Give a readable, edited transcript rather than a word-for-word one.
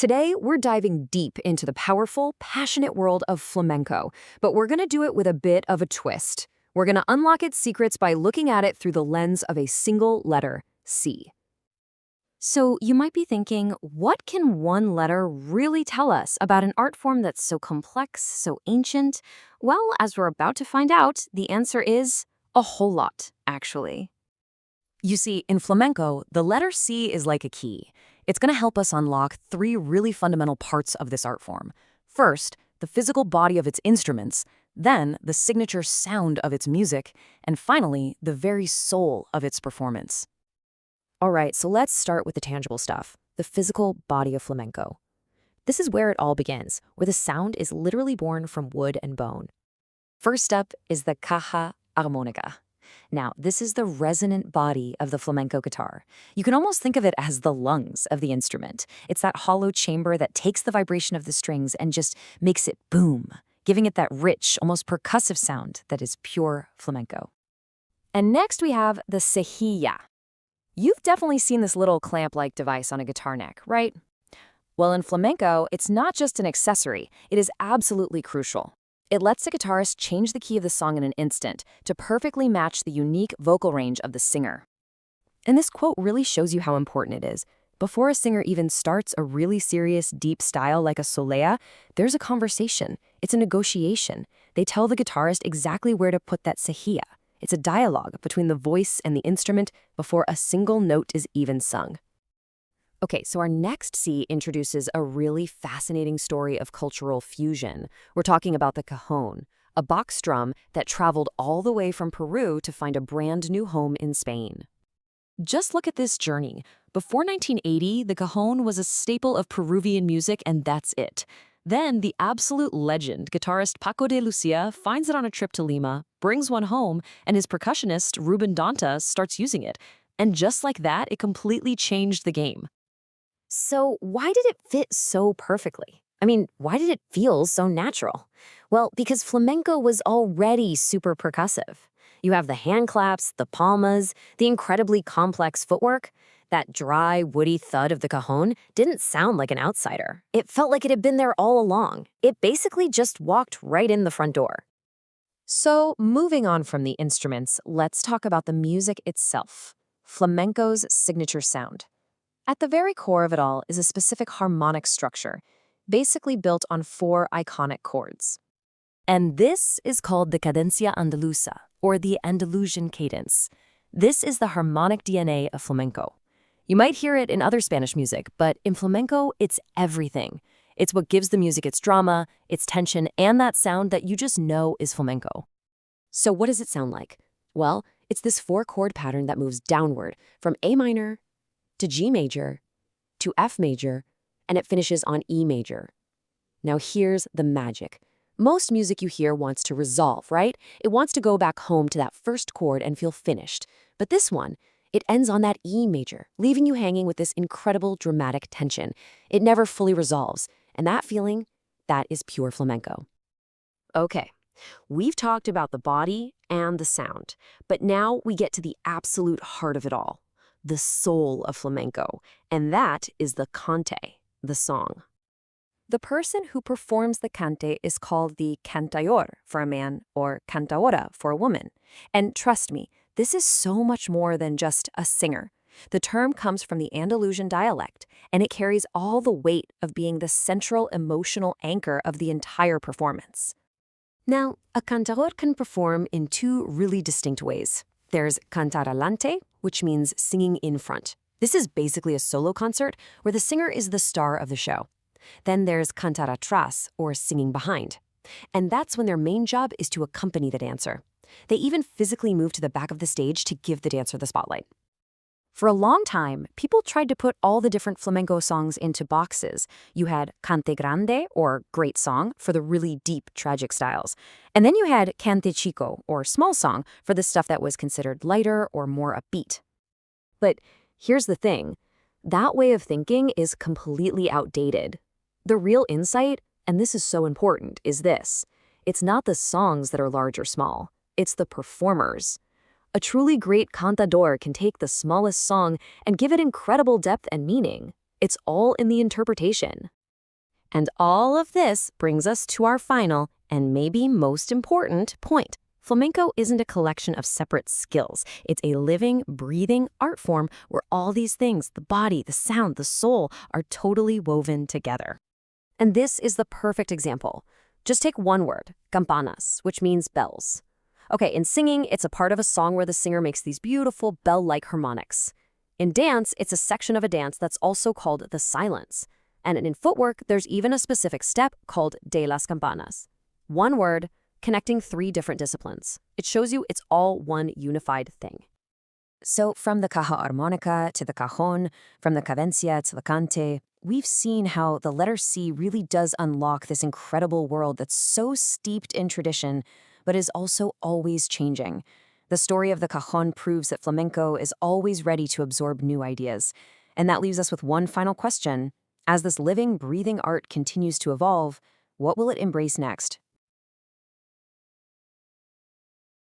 Today, we're diving deep into the powerful, passionate world of flamenco, but we're going to do it with a bit of a twist. We're going to unlock its secrets by looking at it through the lens of a single letter, C. So you might be thinking, what can one letter really tell us about an art form that's so complex, so ancient? Well, as we're about to find out, the answer is a whole lot, actually. You see, in flamenco, the letter C is like a key. It's going to help us unlock three really fundamental parts of this art form. First, the physical body of its instruments, then the signature sound of its music, and finally, the very soul of its performance. All right, so let's start with the tangible stuff, the physical body of flamenco. This is where it all begins, where the sound is literally born from wood and bone. First up is the caja armónica. Now, this is the resonant body of the flamenco guitar. You can almost think of it as the lungs of the instrument. It's that hollow chamber that takes the vibration of the strings and just makes it boom, giving it that rich, almost percussive sound that is pure flamenco. And next we have the cejilla. You've definitely seen this little clamp-like device on a guitar neck, right? Well, in flamenco, it's not just an accessory. It is absolutely crucial. It lets the guitarist change the key of the song in an instant to perfectly match the unique vocal range of the singer. And this quote really shows you how important it is. Before a singer even starts a really serious, deep style like a solea, there's a conversation. It's a negotiation. They tell the guitarist exactly where to put that cejilla. It's a dialogue between the voice and the instrument before a single note is even sung. Okay, so our next C introduces a really fascinating story of cultural fusion. We're talking about the cajón, a box drum that traveled all the way from Peru to find a brand new home in Spain. Just look at this journey. Before 1980, the cajón was a staple of Peruvian music, and that's it. Then the absolute legend, guitarist Paco de Lucia, finds it on a trip to Lima, brings one home, and his percussionist, Ruben Dantas, starts using it. And just like that, it completely changed the game. So why did it fit so perfectly? I mean, why did it feel so natural? Well, because flamenco was already super percussive. You have the hand claps, the palmas, the incredibly complex footwork. That dry, woody thud of the cajón didn't sound like an outsider. It felt like it had been there all along. It basically just walked right in the front door. So, moving on from the instruments, let's talk about the music itself. Flamenco's signature sound. At the very core of it all is a specific harmonic structure, basically built on 4 iconic chords. And this is called the cadencia andaluza, or the Andalusian cadence. This is the harmonic DNA of flamenco. You might hear it in other Spanish music, but in flamenco, it's everything. It's what gives the music its drama, its tension, and that sound that you just know is flamenco. So what does it sound like? Well, it's this 4-chord pattern that moves downward from A minor to G major, to F major, and it finishes on E major. Now here's the magic. Most music you hear wants to resolve, right? It wants to go back home to that first chord and feel finished. But this one, it ends on that E major, leaving you hanging with this incredible dramatic tension. It never fully resolves, and that feeling, that is pure flamenco. Okay, we've talked about the body and the sound, but now we get to the absolute heart of it all. The soul of flamenco, and that is the cante, the song. The person who performs the cante is called the cantador for a man or cantaora for a woman. And trust me, this is so much more than just a singer. The term comes from the Andalusian dialect, and it carries all the weight of being the central emotional anchor of the entire performance. Now, a cantador can perform in 2 really distinct ways. There's cantar alante, which means singing in front. This is basically a solo concert where the singer is the star of the show. Then there's cantar atrás, or singing behind. And that's when their main job is to accompany the dancer. They even physically move to the back of the stage to give the dancer the spotlight. For a long time, people tried to put all the different flamenco songs into boxes. You had cante grande, or great song, for the really deep, tragic styles. And then you had cante chico, or small song, for the stuff that was considered lighter or more upbeat. But here's the thing. That way of thinking is completely outdated. The real insight, and this is so important, is this. It's not the songs that are large or small. It's the performers. A truly great cantador can take the smallest song and give it incredible depth and meaning. It's all in the interpretation. And all of this brings us to our final, and maybe most important, point. Flamenco isn't a collection of separate skills. It's a living, breathing art form where all these things, the body, the sound, the soul, are totally woven together. And this is the perfect example. Just take one word, campanas, which means bells. Okay, in singing, it's a part of a song where the singer makes these beautiful bell-like harmonics. In dance, it's a section of a dance that's also called the silence. And in footwork, there's even a specific step called de las campanas. One word, connecting 3 different disciplines. It shows you it's all one unified thing. So from the caja armónica to the cajón, from the cadencia to the cante, we've seen how the letter C really does unlock this incredible world that's so steeped in tradition, but is also always changing. The story of the cajón proves that flamenco is always ready to absorb new ideas. And that leaves us with one final question. As this living, breathing art continues to evolve, what will it embrace next?